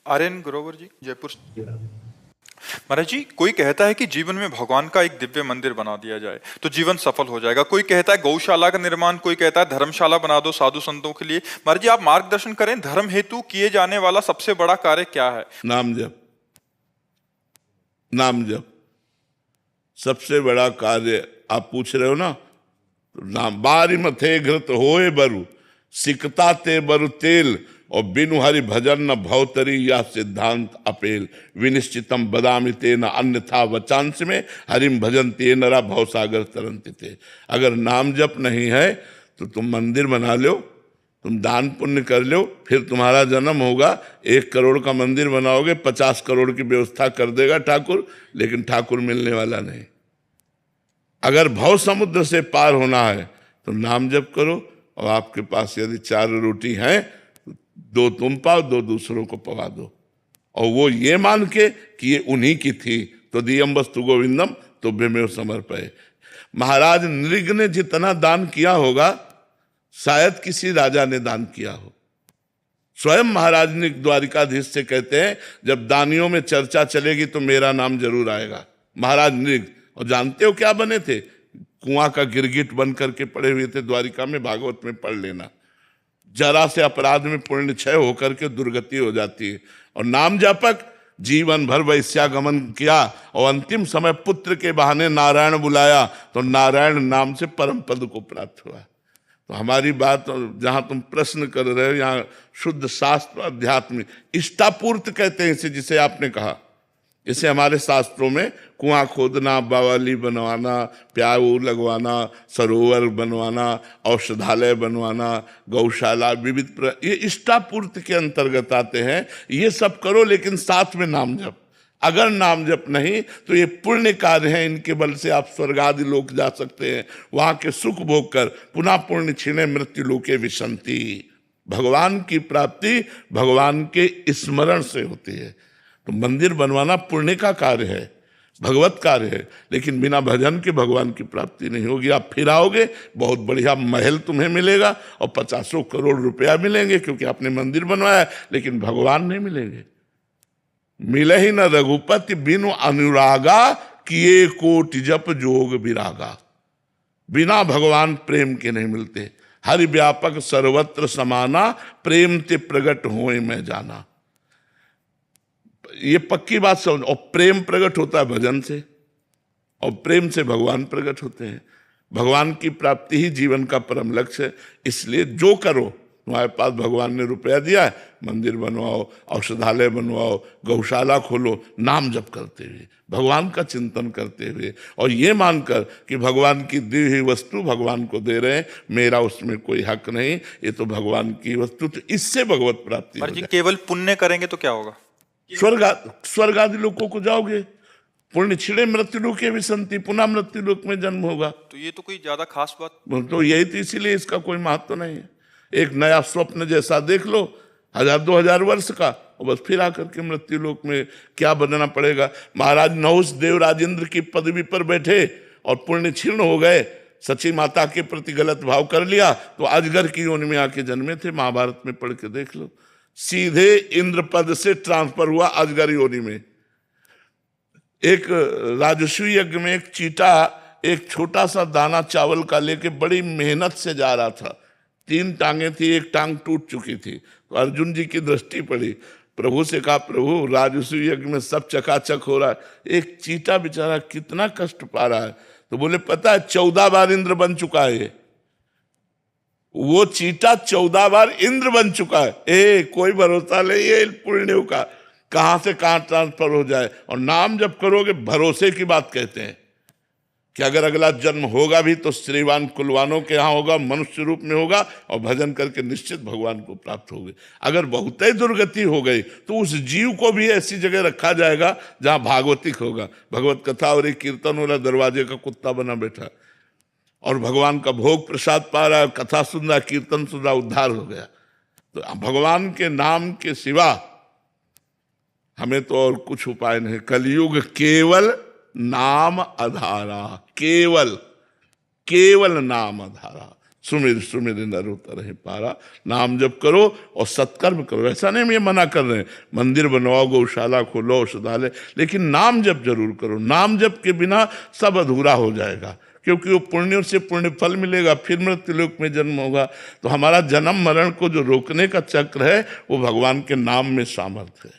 आर्यन ग्रोवर जी, जयपुर। महाराज जी, कोई कहता है कि जीवन में भगवान का एक दिव्य मंदिर बना दिया जाए तो जीवन सफल हो जाएगा। कोई कहता है गौशाला का निर्माण, कोई कहता है धर्मशाला बना दो साधु संतों के लिए। महाराज जी, आप मार्गदर्शन करें, धर्म हेतु किए जाने वाला सबसे बड़ा कार्य क्या है? नाम जप। नाम जप सबसे बड़ा कार्य आप पूछ रहे हो ना, तो नाम बारी मथे घृत होए बरु सिकता ते बरु तेल और बिनु हरि भजन न भवतरी या सिद्धांत अपेल विनिश्चितम बदामि ते न अन्यथा वचांस में हरिम भजन ते नरा भवसागर तरंति थे। अगर नाम जप नहीं है तो तुम मंदिर बना लो, तुम दान पुण्य कर लो, फिर तुम्हारा जन्म होगा, 1 करोड़ का मंदिर बनाओगे, 50 करोड़ की व्यवस्था कर देगा ठाकुर, लेकिन ठाकुर मिलने वाला नहीं। अगर भव समुद्र से पार होना है तो नाम जप करो, और आपके पास यदि 4 रोटी हैं तो 2 तुम पाओ, 2 दूसरों को पवा दो, और वो ये मान के कि ये उन्हीं की थी। तो दियम वस्तु गोविंदम तो बेमेव समर्पय। महाराज नृग ने जितना दान किया होगा शायद किसी राजा ने दान किया हो। स्वयं महाराज ने द्वारिकाधीश से कहते हैं, जब दानियों में चर्चा चलेगी तो मेरा नाम जरूर आएगा। महाराज नृग, और जानते हो क्या बने थे? कुआं का गिरगिट बन करके पड़े हुए थे द्वारिका में, भागवत में पढ़ लेना। जरा से अपराध में पुण्य क्षय होकर के दुर्गति हो जाती है। और नाम जापक जीवन भर वैश्यागमन किया और अंतिम समय पुत्र के बहाने नारायण बुलाया, तो नारायण नाम से परम पद को प्राप्त हुआ। तो हमारी बात, जहां तुम प्रश्न कर रहे हो, यहाँ शुद्ध शास्त्र अध्यात्म इष्टापूर्त कहते हैं इसे, जिसे आपने कहा। इसे हमारे शास्त्रों में कुआं खोदना, बावली बनवाना, प्याऊ लगवाना, सरोवर बनवाना, औषधालय बनवाना, गौशाला, विविध ये इष्टापूर्ति के अंतर्गत आते हैं। ये सब करो, लेकिन साथ में नाम जप। अगर नाम जप नहीं तो ये पुण्य कार्य है, इनके बल से आप स्वर्ग आदि लोक जा सकते हैं, वहां के सुख भोग कर पुनः पुण्य क्षीणे मृत्यु लोके विशंति। भगवान की प्राप्ति भगवान के स्मरण से होती है। तो मंदिर बनवाना पुण्य का कार्य है, भगवत कार्य है, लेकिन बिना भजन के भगवान की प्राप्ति नहीं होगी। आप फिर आओगे, बहुत बढ़िया महल तुम्हें मिलेगा और 50 करोड़ रुपया मिलेंगे, क्योंकि आपने मंदिर बनवाया, लेकिन भगवान नहीं मिलेंगे। मिले ही न रघुपति बिनु अनुरागा, किए कोटि जप जोग विरागा। बिना भगवान प्रेम के नहीं मिलते। हरि व्यापक सर्वत्र समाना, प्रेम ते प्रगट होए मैं जाना। ये पक्की बात समझ। और प्रेम प्रकट होता है भजन से, और प्रेम से भगवान प्रकट होते हैं। भगवान की प्राप्ति ही जीवन का परम लक्ष्य है। इसलिए जो करो, तुम्हारे पास भगवान ने रुपया दिया है, मंदिर बनवाओ, औषधालय बनवाओ, गौशाला खोलो, नाम जप करते हुए, भगवान का चिंतन करते हुए, और ये मानकर कि भगवान की दी हुई वस्तु भगवान को दे रहे हैं, मेरा उसमें कोई हक नहीं, ये तो भगवान की वस्तु। तो इससे भगवत प्राप्ति हो। केवल पुण्य करेंगे तो क्या होगा? स्वर्ग आदि लोकों को जाओगे, पुण्य छिड़े मृत्यु लोके विसंति, पुनः मृत्यु लोक में जन्म होगा। तो ये तो कोई ज्यादा खास बात तो यही तो, इसीलिए इसका कोई महत्व नहीं है। एक नया स्वप्न जैसा देख लो, 1000-2000 वर्ष का, और बस फिर आकर के मृत्यु लोक में क्या बनना पड़ेगा। महाराज नहुष देव राजेंद्र की पदवी पर बैठे और पुण्य क्षीण हो गए, सची माता के प्रति गलत भाव कर लिया, तो अजगर की योनि में आके जन्मे थे। महाभारत में पढ़ के देख लो, सीधे इंद्र पद से ट्रांसफर हुआ अजगर योनि में। एक राजस्वी यज्ञ में एक चीटा एक छोटा सा दाना चावल का लेके बड़ी मेहनत से जा रहा था। 3 टांगे थी, एक टांग टूट चुकी थी। तो अर्जुन जी की दृष्टि पड़ी, प्रभु से कहा, प्रभु राजस्वी यज्ञ में सब चकाचक हो रहा है, एक चीटा बेचारा कितना कष्ट पा रहा है। तो बोले, पता है 14 बार इंद्र बन चुका है। वो चीटा 14 बार इंद्र बन चुका है। कोई भरोसा नहीं है पुण्यों का, कहां से कहां ट्रांसफर हो जाए। और नाम जब करोगे, भरोसे की बात कहते हैं कि अगर अगला जन्म होगा भी तो श्रीवान कुलवानों के यहाँ होगा, मनुष्य रूप में होगा, और भजन करके निश्चित भगवान को प्राप्त होगे। अगर बहुत ही दुर्गति हो गई तो उस जीव को भी ऐसी जगह रखा जाएगा जहां भागवतिक होगा, भगवत कथा और एक कीर्तन वाला, दरवाजे का कुत्ता बना बैठा, और भगवान का भोग प्रसाद पा रहा है, कथा सुन रहा, कीर्तन सुन रहा, उद्धार हो गया। तो भगवान के नाम के सिवा हमें तो और कुछ उपाय नहीं। कलयुग केवल नाम आधारा, केवल नाम आधारा। सुमिर सुमिर नर उतरहि पारा। नाम जप करो और सत्कर्म करो। ऐसा नहीं हम ये मना कर रहे हैं, मंदिर बनवाओ, गौशाला खोलो, औषधालय, लेकिन नाम जप जरूर करो। नाम जप के बिना सब अधूरा हो जाएगा, क्योंकि वो पुण्यों से पुण्य फल मिलेगा, फिर मृत्युलोक में जन्म होगा। तो हमारा जन्म मरण को जो रोकने का चक्र है वो भगवान के नाम में सामर्थ्य है।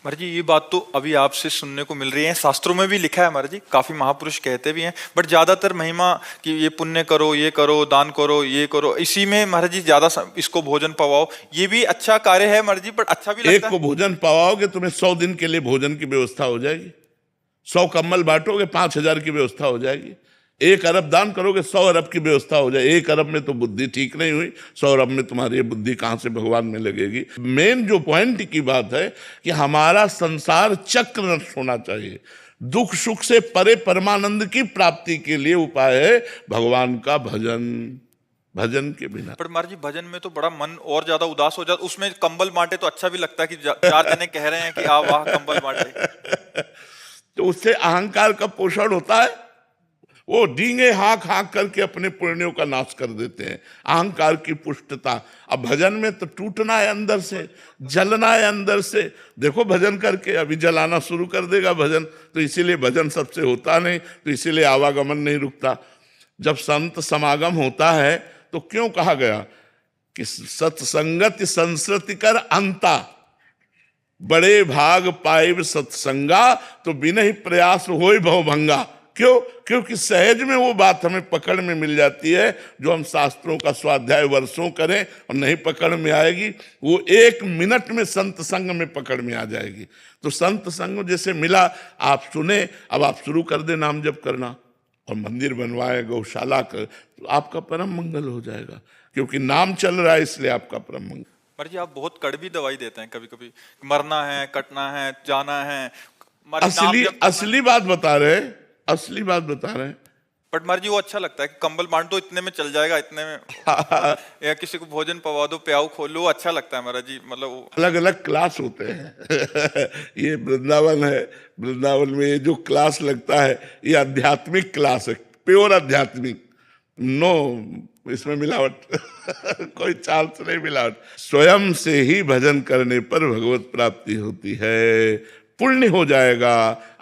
महाराज जी ये बात तो अभी आपसे सुनने को मिल रही है, शास्त्रों में भी लिखा है महाराज जी, काफी महापुरुष कहते भी हैं, बट ज्यादातर महिमा कि ये पुण्य करो, ये करो, दान करो, ये करो, इसी में महाराज जी ज्यादा इसको भोजन पवाओ, ये भी अच्छा कार्य है महाराज जी, बट अच्छा भी लगता है। एक को भोजन पवाओगे तुम्हें 100 दिन के लिए भोजन की व्यवस्था हो जाएगी। 100 कंबल बांटोगे 5,000 की व्यवस्था हो जाएगी। 1 अरब दान करोगे 100 अरब की व्यवस्था हो जाए। 1 अरब में तो बुद्धि ठीक नहीं हुई, 100 अरब में तुम्हारी ये बुद्धि कहां से भगवान में लगेगी। मेन जो पॉइंट की बात है कि हमारा संसार चक्र नष्ट होना चाहिए। दुख सुख से परे परमानंद की प्राप्ति के लिए उपाय है भगवान का भजन। भजन के बिना पर महाराज जी भजन में तो बड़ा मन और ज्यादा उदास हो जाता, उसमें कंबल बांटे तो अच्छा भी लगता है कि 4 जने कह रहे हैं कि आ वाह कंबल बांटे। तो उससे अहंकार का पोषण होता है। वो डींगे हाँक हाँक करके अपने पुण्यों का नाश कर देते हैं, अहंकार की पुष्टता। अब भजन में तो टूटना है अंदर से, जलना है अंदर से। देखो भजन करके अभी जलाना शुरू कर देगा भजन, तो इसीलिए भजन सबसे होता नहीं, तो इसीलिए आवागमन नहीं रुकता। जब संत समागम होता है तो क्यों कहा गया कि सत्संगति संस्कृति कर अंता, बड़े भाग पाइब सत्संगा, तो बिना ही प्रयास होय भवभंगा। क्यों? क्योंकि सहज में वो बात हमें पकड़ में मिल जाती है जो हम शास्त्रों का स्वाध्याय वर्षों करें और नहीं पकड़ में आएगी, वो 1 मिनट में संत संग में पकड़ में आ जाएगी। तो संत संग जैसे मिला, आप सुने, अब आप शुरू कर दे नाम जप करना और मंदिर बनवाए, गौशाला कर, तो आपका परम मंगल हो जाएगा, क्योंकि नाम चल रहा है इसलिए आपका परम मंगल। महाराज जी आप बहुत कड़वी दवाई देते हैं, कभी कभी मरना है, कटना है, जाना है। असली बात बता रहे हैं, असली बात बता रहे हैं। बट महाराज जी वो अच्छा लगता है कि कंबल बांट दो, इतने में चल जाएगा, इतने में या किसी को भोजन पवा दो, प्याऊ खोलो, अच्छा लगता है महाराज जी। मतलब अलग अलग क्लास होते हैं। ये वृंदावन है, वृंदावन में ये जो क्लास लगता है ये आध्यात्मिक क्लास है, प्योर आध्यात्मिक, नो इसमें मिलावट। कोई चांस नहीं मिलावट। स्वयं से ही भजन करने पर भगवत प्राप्ति होती है, पुण्य हो जाएगा,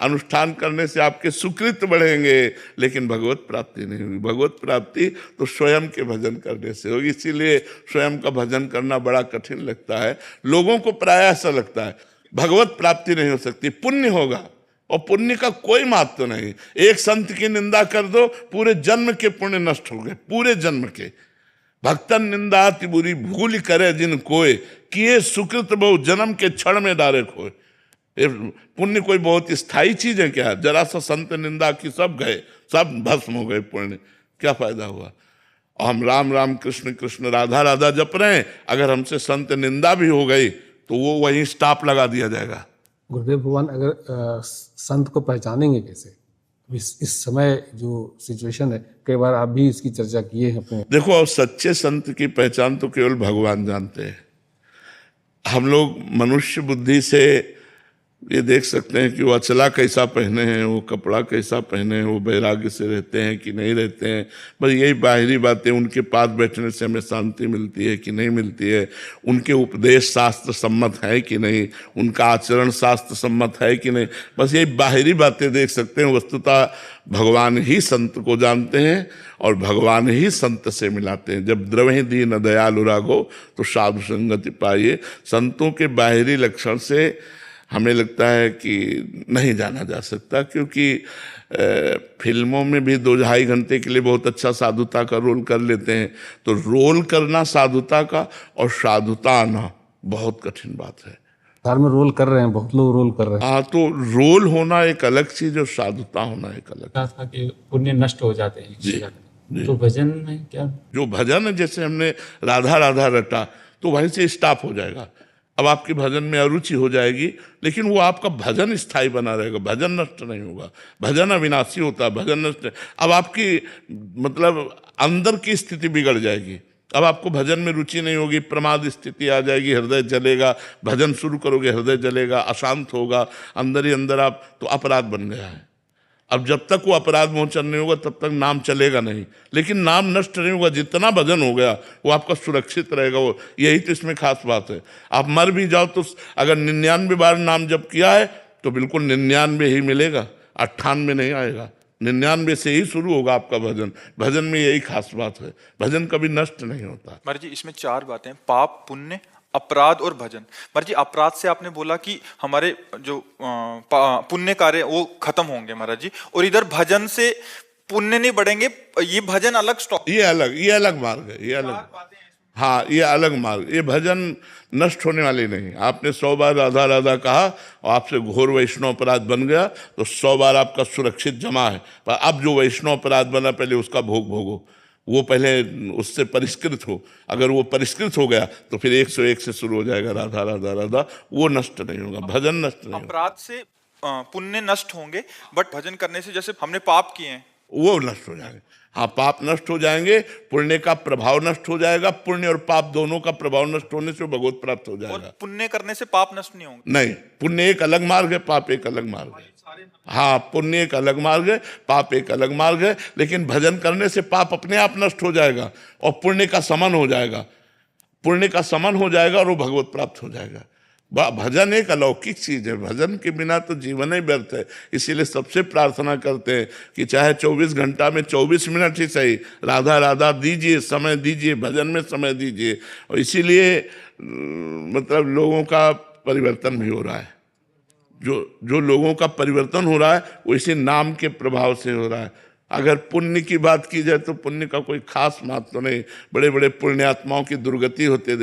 अनुष्ठान करने से आपके सुकृत बढ़ेंगे, लेकिन भगवत प्राप्ति नहीं होगी। भगवत प्राप्ति तो स्वयं के भजन करने से होगी। इसीलिए स्वयं का भजन करना बड़ा कठिन लगता है लोगों को, प्राय ऐसा लगता है भगवत प्राप्ति नहीं हो सकती, पुण्य होगा, और पुण्य का कोई महत्व नहीं। एक संत की निंदा कर दो, पूरे जन्म के पुण्य नष्ट हो गए, पूरे जन्म के। भक्तन निंदा अति बुरी भूल करे जिन कोय, किए सुकृत बहु जन्म के क्षण में डारे खोए। पुण्य कोई बहुत स्थायी चीज है क्या? जरा सा संत निंदा की सब गए, सब भस्म हो गए पुण्य, क्या फायदा हुआ? और हम राम राम कृष्ण कृष्ण राधा राधा जप रहे हैं, अगर हमसे संत निंदा भी हो गई तो वो वहीं स्टॉप लगा दिया जाएगा। गुरुदेव भगवान अगर संत को पहचानेंगे कैसे? इस समय जो सिचुएशन है, कई बार आप भी इसकी चर्चा किए हैं अपने। देखो, अब सच्चे संत की पहचान तो केवल भगवान जानते हैं। हम लोग मनुष्य बुद्धि से ये देख सकते हैं कि वो अचला कैसा पहने हैं, वो कपड़ा कैसा पहने हैं, वो वैराग्य से रहते हैं कि नहीं रहते हैं, बस यही बाहरी बातें। उनके पास बैठने से हमें शांति मिलती है कि नहीं मिलती है, उनके उपदेश शास्त्र सम्मत है कि नहीं, उनका आचरण शास्त्र सम्मत है कि नहीं, बस यही बाहरी बातें देख सकते हैं। वस्तुतः भगवान ही संत को जानते हैं और भगवान ही संत से मिलाते हैं। जब द्रवहि दीन दयालु राघो तो साधु संगति पाइए। संतों के बाहरी लक्षण से हमें लगता है कि नहीं जाना जा सकता, क्योंकि फिल्मों में भी 2-2.5 घंटे के लिए बहुत अच्छा साधुता का रोल कर लेते हैं। तो रोल करना साधुता का और साधुता आना बहुत कठिन बात है। साल में रोल कर रहे हैं, बहुत लोग रोल कर रहे हैं। हाँ, तो रोल होना एक अलग चीज और साधुता होना एक अलग। था कि पुण्य नष्ट हो जाते हैं। तो भजन में क्या, जो भजन है, जैसे हमने राधा राधा रटा तो वहीं से स्टॉप हो जाएगा। अब आपकी भजन में अरुचि हो जाएगी, लेकिन वो आपका भजन स्थायी बना रहेगा, भजन नष्ट नहीं होगा। भजन अविनाशी होता है, भजन नष्ट। अब आपकी मतलब अंदर की स्थिति बिगड़ जाएगी, अब आपको भजन में रुचि नहीं होगी, प्रमाद स्थिति आ जाएगी, हृदय जलेगा। भजन शुरू करोगे हृदय जलेगा, अशांत होगा, अंदर ही अंदर आप, तो अपराध बन गया है। अब जब तक वो अपराध मोचन नहीं होगा तब तक नाम चलेगा नहीं, लेकिन नाम नष्ट नहीं होगा। जितना भजन हो गया वो आपका सुरक्षित रहेगा। वो यही तो इसमें खास बात है। आप मर भी जाओ तो अगर 99 बार नाम जप किया है तो बिल्कुल 99 ही मिलेगा, 98 नहीं आएगा। 99 से ही शुरू होगा आपका भजन। भजन में यही खास बात है, भजन कभी नष्ट नहीं होता। महाराज जी इसमें 4 बातें, पाप, पुण्य, अपराध और भजन। महाराज जी अपराध से आपने बोला कि हमारे जो पुण्य कार्य वो खत्म होंगे महाराज जी, और इधर भजन से पुण्य नहीं बढ़ेंगे, ये भजन अलग स्टॉप, ये अलग मार्ग है, ये अलग, हाँ ये अलग मार्ग। ये भजन नष्ट होने वाले नहीं। आपने 100 बार राधा राधा कहा और आपसे घोर वैष्णव अपराध बन गया तो 100 बार आपका सुरक्षित जमा है। पर अब जो वैष्णव अपराध बना पहले उसका भोग भोगो, वो पहले उससे परिष्कृत हो। अगर वो परिष्कृत हो गया तो फिर 101 से शुरू हो जाएगा राधा राधा राधा, वो नष्ट नहीं होगा, भजन नष्ट नहीं होगा। अपराध से पुण्य नष्ट होंगे, बट भजन करने से जैसे हमने पाप किए हैं वो नष्ट हो जाएंगे। हाँ पाप नष्ट हो जाएंगे, पुण्य का प्रभाव नष्ट हो जाएगा। पुण्य और पाप दोनों का प्रभाव नष्ट होने से भगवत प्राप्त हो और जाएगा। पुण्य करने से पाप नष्ट नहीं होंगे। नहीं, पुण्य एक अलग मार्ग है, पाप एक अलग मार्ग है। हाँ पुण्य एक अलग मार्ग है, पाप एक अलग मार्ग है। लेकिन भजन करने से पाप अपने आप नष्ट हो जाएगा और पुण्य का समन हो जाएगा। पुण्य का समन हो जाएगा और वो भगवत प्राप्त हो जाएगा। भजन एक अलौकिक चीज है, भजन के बिना तो जीवन ही व्यर्थ है। इसीलिए सबसे प्रार्थना करते हैं कि चाहे 24 घंटा में 24 मिनट ही सही राधा राधा दीजिए, समय दीजिए, भजन में समय दीजिए। और इसीलिए मतलब लोगों का परिवर्तन भी हो रहा है। जो लोगों का परिवर्तन हो रहा है वो इसी नाम के प्रभाव से हो रहा है। अगर पुण्य की बात की जाए तो पुण्य का कोई खास महत्व नहीं। बड़े बड़े पुण्यात्माओं की दुर्गति होते